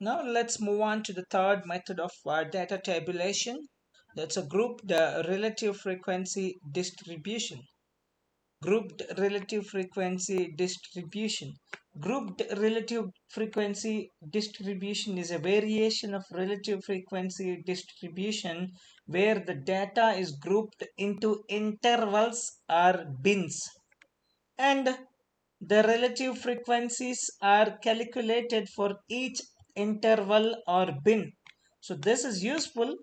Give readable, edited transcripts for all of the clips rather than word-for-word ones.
Now let's move on to the third method of data tabulation. That's a grouped relative frequency distribution. Grouped relative frequency distribution. Grouped relative frequency distribution is a variation of relative frequency distribution where the data is grouped into intervals or bins, and the relative frequencies are calculated for each interval or bin. So this is useful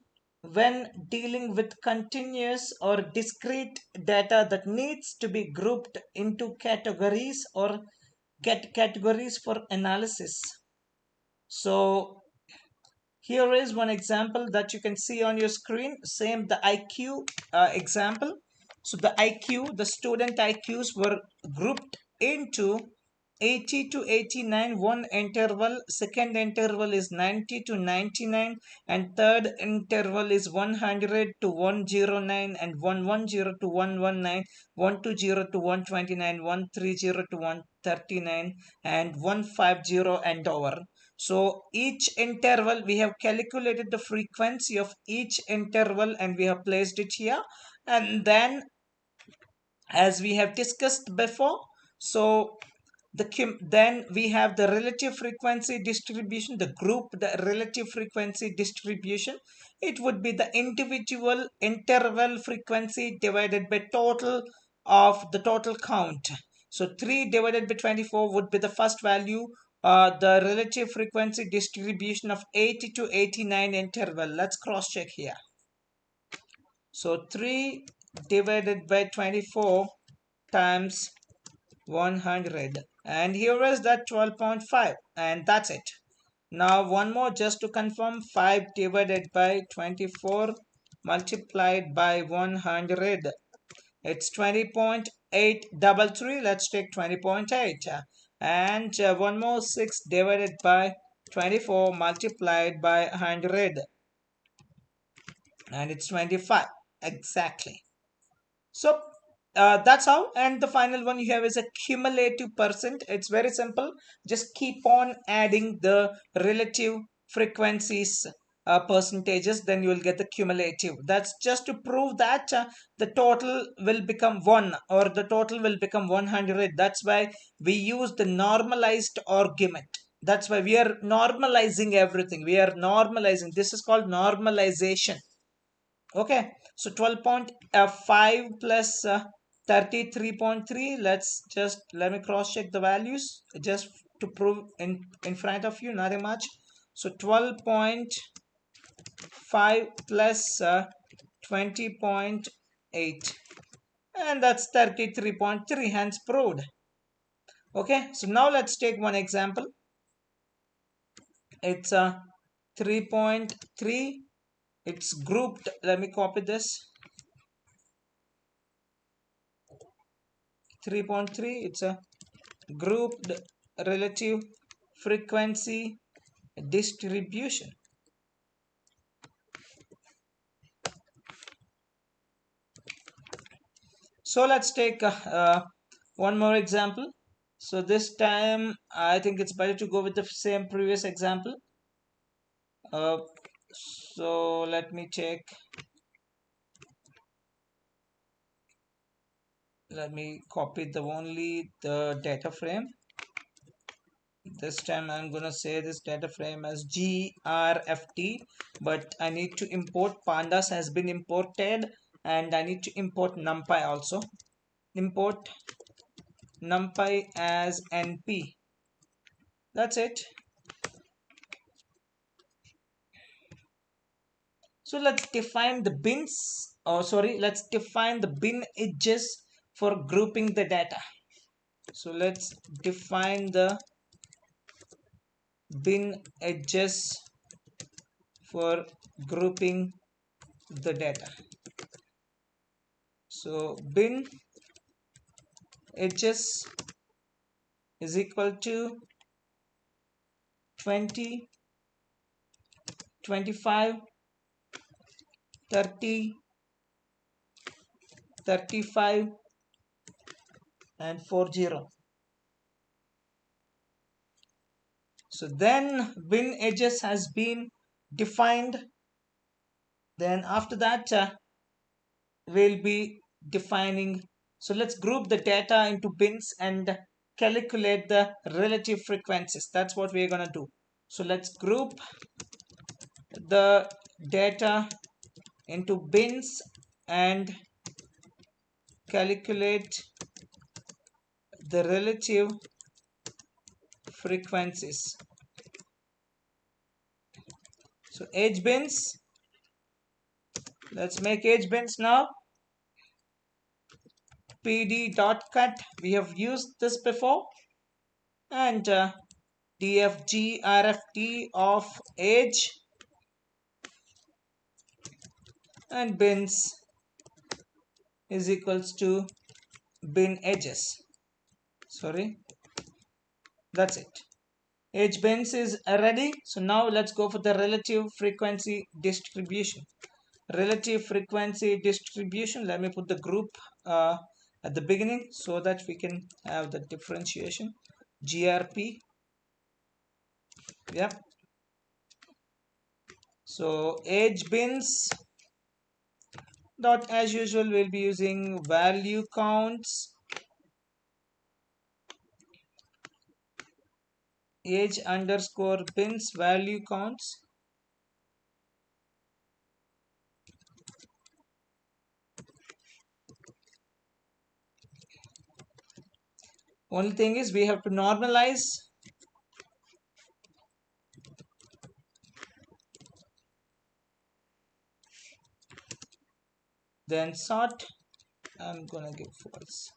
when dealing with continuous or discrete data that needs to be grouped into categories or get categories for analysis. So here is one example that you can see on your screen. Same the IQ example. So the IQ, the student IQs were grouped into 80 to 89, one interval, second interval is 90 to 99, and third interval is 100 to 109, and 110 to 119, 120 to 129, 130 to 139, and 150 and over. So each interval, we have calculated the frequency of each interval and we have placed it here. And then as we have discussed before, so then we have the relative frequency distribution, the group, the relative frequency distribution. It would be the individual interval frequency divided by total of the total count. So 3 divided by 24 would be the first value. The relative frequency distribution of 80 to 89 interval. Let's cross check here. So 3 divided by 24 times 100, and here is that 12.5, and that's it. Now one more just to confirm, 5 divided by 24 multiplied by 100, it's 20.833. Let's take 20.8, and one more, 6 divided by 24 multiplied by 100, and it's 25 exactly. So that's how. And the final one you have is a cumulative percent. It's very simple. Just keep on adding the relative frequencies percentages, then you will get the cumulative. That's just to prove that the total will become 1 or the total will become 100. That's why we use the normalized argument. That's why we are normalizing everything. We are normalizing. This is called normalization. Okay, so 12.5 plus 33.3. Let me cross check the values just to prove in front of you, nothing much. So 12.5 plus 20.8, and that's 33.3, hence proved. Okay, so now let's take one example. It's a 3.3. It's grouped. Let me copy this. 3.3, it's a grouped relative frequency distribution. So let's take one more example. So this time I think it's better to go with the same previous example. So let me check. Let me copy only the data frame. This time I'm gonna say this data frame as GRFT, but I need to import pandas has been imported, and I need to import numpy also. Import numpy as np. That's it. So let's define the bins, or sorry, let's define the bin edges for grouping the data. So let's define the bin edges for grouping the data. So bin edges is equal to 20, 25, 30, 35 and 40. So then bin edges has been defined. Then after that we'll be defining. So let's group the data into bins and calculate the relative frequencies. That's what we're gonna do. So let's group the data into bins and calculate the relative frequencies. So age bins, let's make age bins now. pd.cut, we have used this before, and dfg rft of age and bins is equals to bin edges. Sorry, that's it. Age bins is ready. So now let's go for the relative frequency distribution. Relative frequency distribution, let me put the group at the beginning so that we can have the differentiation. grp, yeah. So age bins dot, as usual, we'll be using value counts age underscore bins value counts. Only thing is we have to normalize. Then sort, I'm gonna give false.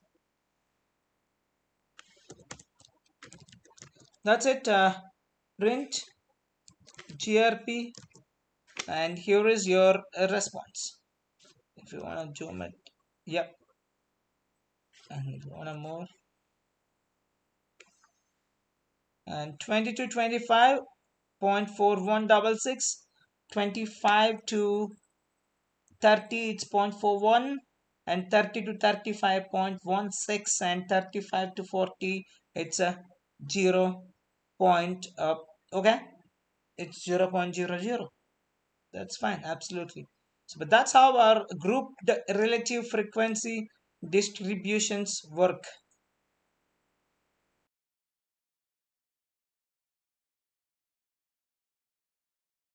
That's it. Print grp, and here is your response. If you want to zoom it, yep. And if you want to more, and 20 to 25.4166, 25 to 30 it's 0.41, and 30 to 35.16, and 35 to 40 it's a 0 point okay, it's 0.00. That's fine, absolutely. So, but that's how our grouped relative frequency distributions work.